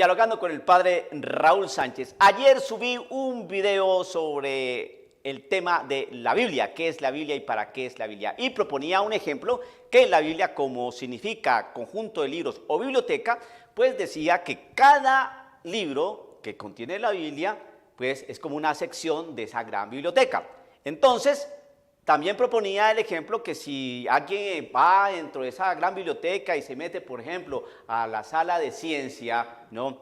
Dialogando con el padre Raúl Sánchez. Ayer subí un video sobre el tema de la Biblia, qué es la Biblia y para qué es la Biblia. Y proponía un ejemplo que la Biblia, como significa conjunto de libros o biblioteca, pues decía que cada libro que contiene la Biblia, pues es como una sección de esa gran biblioteca. Entonces, también proponía el ejemplo que si alguien va dentro de esa gran biblioteca y se mete, por ejemplo, a la sala de ciencia, ¿no?,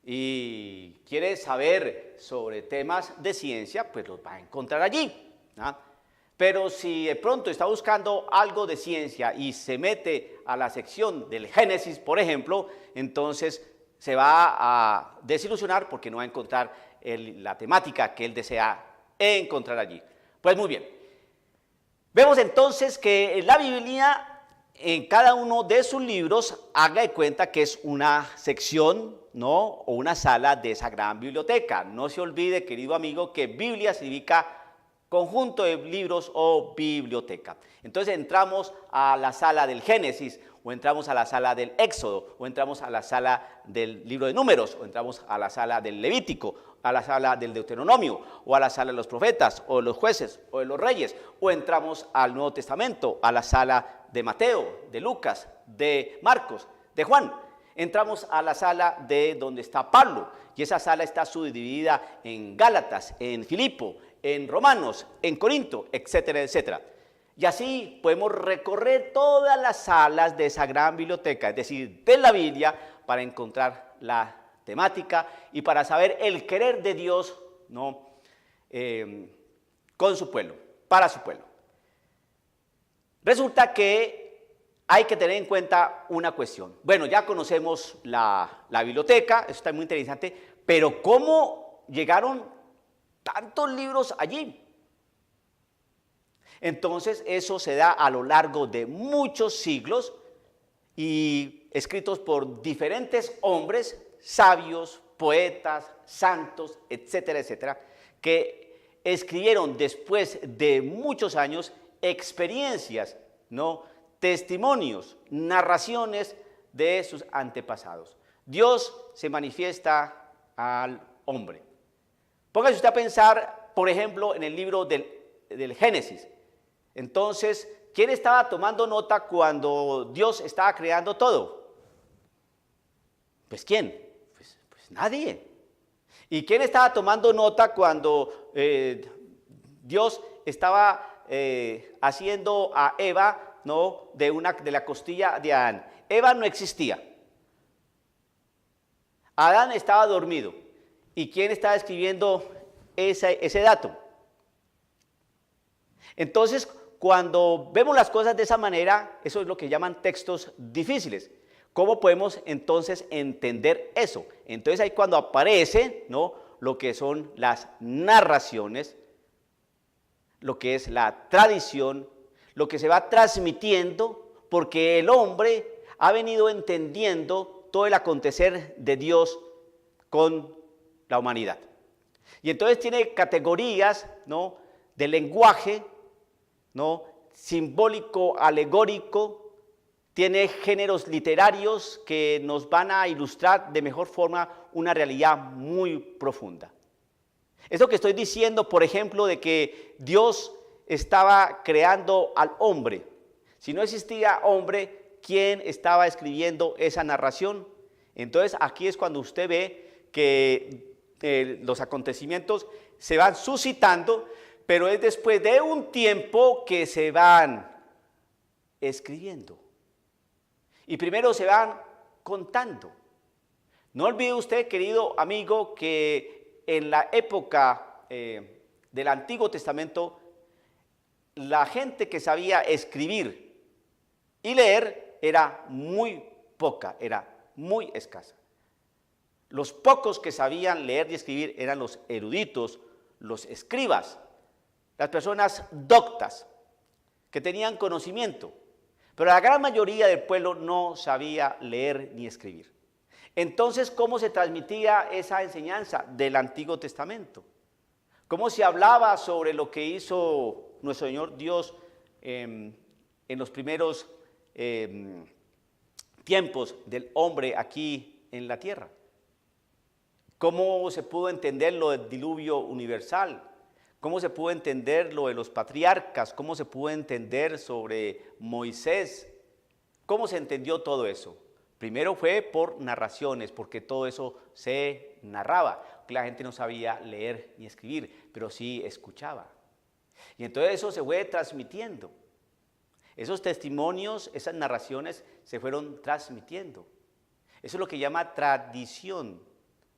y quiere saber sobre temas de ciencia, pues los va a encontrar allí, ¿no? Pero si de pronto está buscando algo de ciencia y se mete a la sección del Génesis, por ejemplo, entonces se va a desilusionar porque no va a encontrar la temática que él desea encontrar allí. Pues muy bien, vemos entonces que la Biblia en cada uno de sus libros haga de cuenta que es una sección, ¿no?, o una sala de esa gran biblioteca. No se olvide, querido amigo, que Biblia significa conjunto de libros o biblioteca. Entonces entramos a la sala del Génesis, o entramos a la sala del Éxodo, o entramos a la sala del libro de Números, o entramos a la sala del Levítico, a la sala del Deuteronomio, o a la sala de los profetas, o de los jueces, o de los reyes, o entramos al Nuevo Testamento, a la sala de Mateo, de Lucas, de Marcos, de Juan. Entramos a la sala de donde está Pablo, y esa sala está subdividida en Gálatas, en Filipo, en Romanos, en Corinto, etcétera, etcétera. Y así podemos recorrer todas las salas de esa gran biblioteca, es decir, de la Biblia, para encontrar la temática y para saber el querer de Dios, ¿no?, con su pueblo, para su pueblo. Resulta que hay que tener en cuenta una cuestión. Bueno, ya conocemos la biblioteca, eso está muy interesante, pero ¿cómo llegaron tantos libros allí? Entonces eso se da a lo largo de muchos siglos y escritos por diferentes hombres, sabios, poetas, santos, etcétera, etcétera, que escribieron después de muchos años experiencias, ¿no?, testimonios, narraciones de sus antepasados. Dios se manifiesta al hombre. Póngase usted a pensar, por ejemplo, en el libro del Génesis. Entonces, ¿quién estaba tomando nota cuando Dios estaba creando todo? Pues ¿quién? Pues nadie. ¿Y quién estaba tomando nota cuando Dios estaba haciendo a Eva, ¿no?, de la costilla de Adán? Eva no existía. Adán estaba dormido. ¿Y quién estaba escribiendo ese dato? Entonces, cuando vemos las cosas de esa manera, eso es lo que llaman textos difíciles. ¿Cómo podemos entonces entender eso? Entonces ahí cuando aparece, ¿no?, lo que son las narraciones, lo que es la tradición, lo que se va transmitiendo, porque el hombre ha venido entendiendo todo el acontecer de Dios con la humanidad. Y entonces tiene categorías, ¿no?, de lenguaje, ¿no?, simbólico, alegórico, tiene géneros literarios que nos van a ilustrar de mejor forma una realidad muy profunda. Eso que estoy diciendo, por ejemplo, de que Dios estaba creando al hombre. Si no existía hombre, ¿quién estaba escribiendo esa narración? Entonces aquí es cuando usted ve que los acontecimientos se van suscitando, pero es después de un tiempo que se van escribiendo. Y primero se van contando. No olvide usted, querido amigo, que en la época del Antiguo Testamento, la gente que sabía escribir y leer era muy poca, era muy escasa. Los pocos que sabían leer y escribir eran los eruditos, los escribas, las personas doctas, que tenían conocimiento, pero la gran mayoría del pueblo no sabía leer ni escribir. Entonces, ¿cómo se transmitía esa enseñanza del Antiguo Testamento? ¿Cómo se hablaba sobre lo que hizo nuestro Señor Dios en los primeros tiempos del hombre aquí en la tierra. ¿Cómo se pudo entender lo del diluvio universal? ¿Cómo se pudo entender lo de los patriarcas? ¿Cómo se pudo entender sobre Moisés? ¿Cómo se entendió todo eso? Primero fue por narraciones, porque todo eso se narraba. La gente no sabía leer ni escribir, pero sí escuchaba. Y entonces eso se fue transmitiendo. Esos testimonios, esas narraciones se fueron transmitiendo. Eso es lo que llama tradición,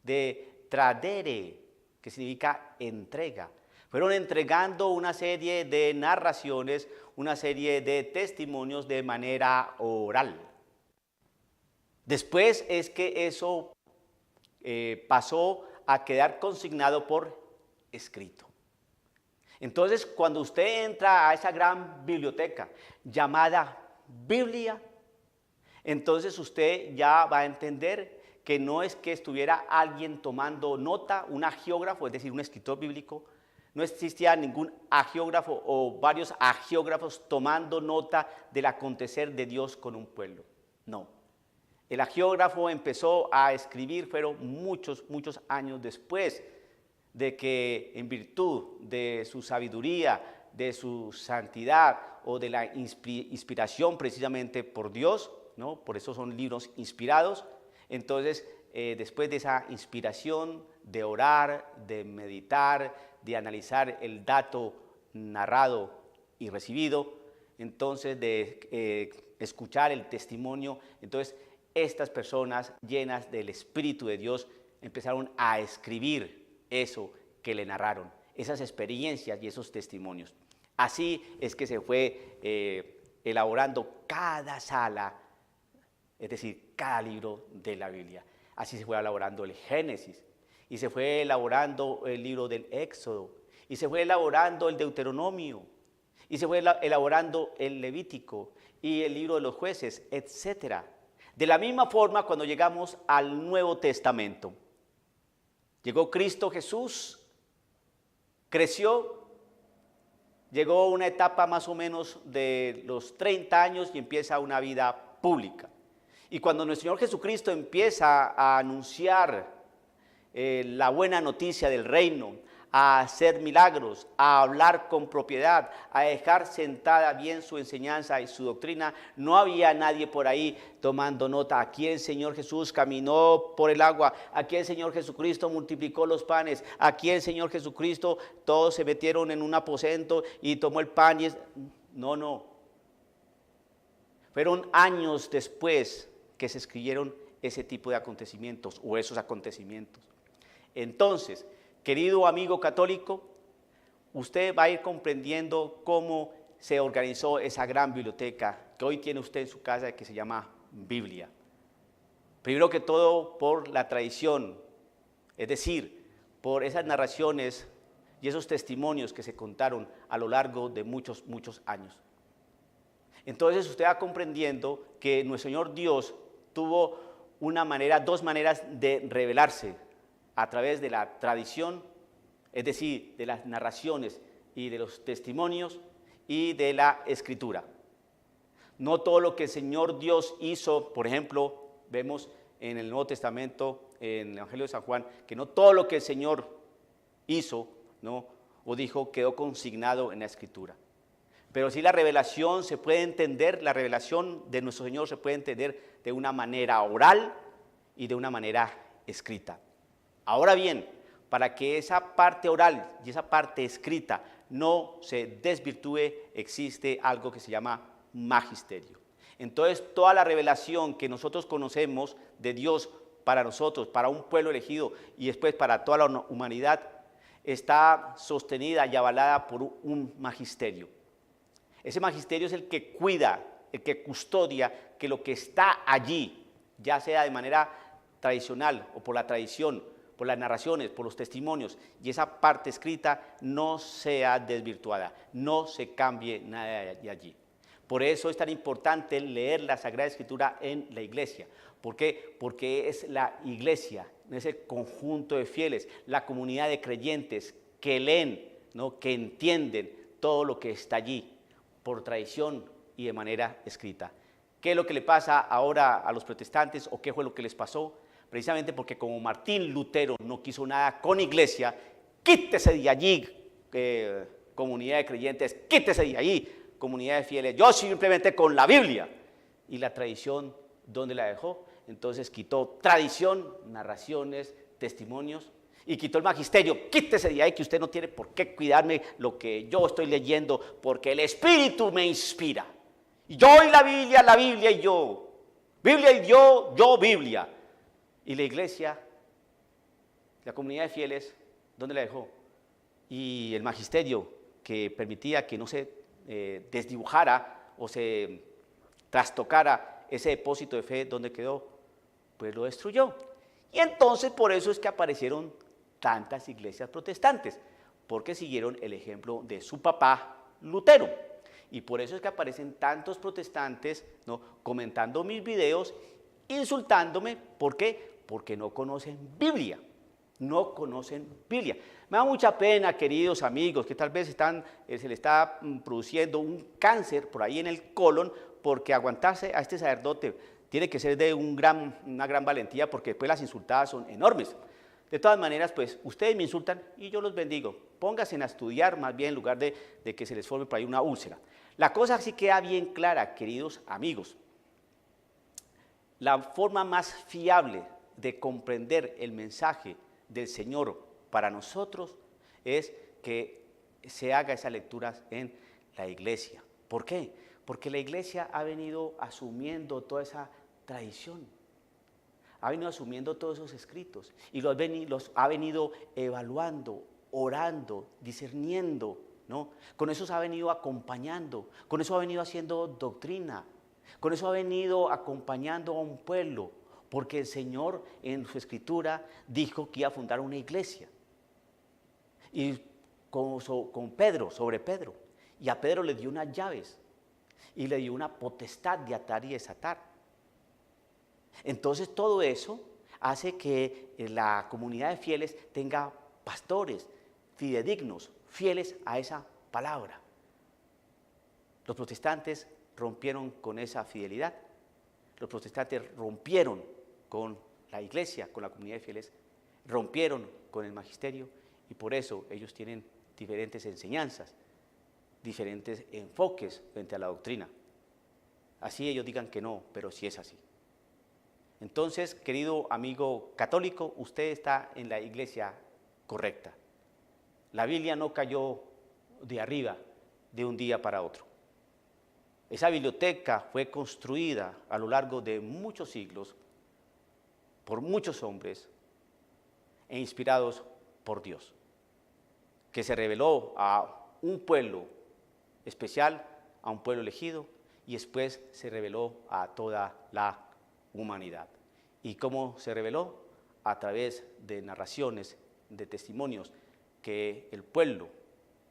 de tradere, que significa entrega. Fueron entregando una serie de narraciones, una serie de testimonios de manera oral. Después es que eso pasó a quedar consignado por escrito. Entonces, cuando usted entra a esa gran biblioteca llamada Biblia, entonces usted ya va a entender que no es que estuviera alguien tomando nota, un agiógrafo, es decir, un escritor bíblico. No existía ningún agiógrafo o varios agiógrafos tomando nota del acontecer de Dios con un pueblo. No. El agiógrafo empezó a escribir, fueron muchos años después de que, en virtud de su sabiduría, de su santidad o de la inspiración precisamente por Dios, ¿no? Por eso son libros inspirados. Entonces, después de esa inspiración, de orar, de meditar, de analizar el dato narrado y recibido, entonces de escuchar el testimonio, entonces estas personas llenas del Espíritu de Dios empezaron a escribir eso que le narraron, esas experiencias y esos testimonios. Así es que se fue elaborando cada sala, es decir, cada libro de la Biblia. Así se fue elaborando el Génesis, y se fue elaborando el libro del Éxodo, y se fue elaborando el Deuteronomio, y se fue elaborando el Levítico y el libro de los jueces, etc. De la misma forma, cuando llegamos al Nuevo Testamento, llegó Cristo Jesús, creció, llegó a una etapa más o menos de los 30 años y empieza una vida pública. Y cuando nuestro Señor Jesucristo empieza a anunciar la buena noticia del reino, a hacer milagros, a hablar con propiedad, a dejar sentada bien su enseñanza y su doctrina, no había nadie por ahí tomando nota. Aquí el Señor Jesús caminó por el agua, aquí el Señor Jesucristo multiplicó los panes, aquí el Señor Jesucristo, todos se metieron en un aposento y tomó el pan. No. Fueron años después que se escribieron ese tipo de acontecimientos o esos acontecimientos. Entonces, querido amigo católico, usted va a ir comprendiendo cómo se organizó esa gran biblioteca que hoy tiene usted en su casa, que se llama Biblia. Primero que todo por la tradición, es decir, por esas narraciones y esos testimonios que se contaron a lo largo de muchos años. Entonces usted va comprendiendo que nuestro Señor Dios tuvo dos maneras de revelarse: a través de la tradición, es decir, de las narraciones y de los testimonios, y de la escritura. No todo lo que el Señor Dios hizo, por ejemplo, vemos en el Nuevo Testamento, en el Evangelio de San Juan, que no todo lo que el Señor hizo, ¿no?, o dijo, quedó consignado en la escritura. Pero sí la revelación se puede entender, la revelación de nuestro Señor se puede entender de una manera oral y de una manera escrita. Ahora bien, para que esa parte oral y esa parte escrita no se desvirtúe, existe algo que se llama magisterio. Entonces, toda la revelación que nosotros conocemos de Dios para nosotros, para un pueblo elegido y después para toda la humanidad, está sostenida y avalada por un magisterio. Ese magisterio es el que cuida, el que custodia que lo que está allí, ya sea de manera tradicional o por la tradición, por las narraciones, por los testimonios, y esa parte escrita no sea desvirtuada, no se cambie nada de allí. Por eso es tan importante leer la Sagrada Escritura en la iglesia. ¿Por qué? Porque es la iglesia, es el conjunto de fieles, la comunidad de creyentes que leen, ¿no?, que entienden todo lo que está allí, por tradición y de manera escrita. ¿Qué es lo que le pasa ahora a los protestantes o qué fue lo que les pasó? precisamente porque como Martín Lutero no quiso nada con iglesia, quítese de allí, comunidad de creyentes, quítese de allí, comunidad de fieles, yo simplemente con la Biblia. Y la tradición, ¿dónde la dejó? Entonces quitó tradición, narraciones, testimonios, y quitó el magisterio. Quítese de ahí, que usted no tiene por qué cuidarme lo que yo estoy leyendo, porque el Espíritu me inspira. Y yo y la Biblia y yo. Biblia y yo Biblia. Y la iglesia, la comunidad de fieles, ¿dónde la dejó? Y el magisterio, que permitía que no se desdibujara o se trastocara ese depósito de fe, ¿dónde quedó? Pues lo destruyó. Y entonces por eso es que aparecieron tantas iglesias protestantes, porque siguieron el ejemplo de su papá Lutero. Y por eso es que aparecen tantos protestantes, ¿no?, comentando mis videos, insultándome. ¿Por qué? Porque no conocen Biblia. No conocen Biblia. Me da mucha pena, queridos amigos, que tal vez se le está produciendo un cáncer por ahí en el colon, porque aguantarse a este sacerdote tiene que ser de una gran valentía, porque después las insultadas son enormes. De todas maneras, pues ustedes me insultan y yo los bendigo. Pónganse a estudiar más bien en lugar de que se les forme por ahí una úlcera. La cosa sí queda bien clara, queridos amigos. La forma más fiable de comprender el mensaje del Señor para nosotros es que se haga esa lectura en la iglesia. ¿Por qué? Porque la iglesia ha venido asumiendo toda esa tradición, ha venido asumiendo todos esos escritos y los ha venido evaluando, orando, discerniendo, ¿no? Con eso se ha venido acompañando, con eso ha venido haciendo doctrina, con eso ha venido acompañando a un pueblo, porque el Señor en su escritura dijo que iba a fundar una iglesia. Y con Pedro, sobre Pedro, y a Pedro le dio unas llaves y le dio una potestad de atar y desatar. Entonces todo eso hace que la comunidad de fieles tenga pastores fidedignos, fieles a esa palabra. Los protestantes rompieron con esa fidelidad. Los protestantes rompieron con la iglesia, con la comunidad de fieles, rompieron con el magisterio, y por eso ellos tienen diferentes enseñanzas, diferentes enfoques frente a la doctrina. Así ellos digan que no, pero sí es así. Entonces, querido amigo católico, usted está en la iglesia correcta. La Biblia no cayó de arriba de un día para otro. Esa biblioteca fue construida a lo largo de muchos siglos por muchos hombres e inspirados por Dios, que se reveló a un pueblo especial, a un pueblo elegido, y después se reveló a toda la humanidad. ¿Y cómo se reveló? A través de narraciones, de testimonios que el pueblo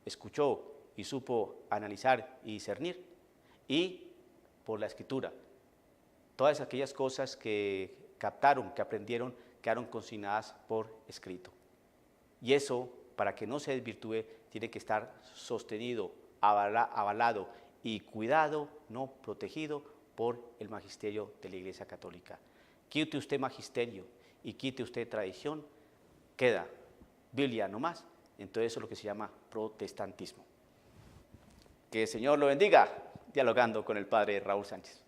escuchó y supo analizar y discernir, y por la escritura. Todas aquellas cosas que captaron, que aprendieron, quedaron consignadas por escrito. Y eso, para que no se desvirtúe, tiene que estar sostenido, avalado y cuidado, no protegido por el magisterio de la Iglesia Católica. Quite usted magisterio y quite usted tradición, queda Biblia nomás. Entonces eso es lo que se llama protestantismo. Que el Señor lo bendiga, dialogando con el Padre Raúl Sánchez.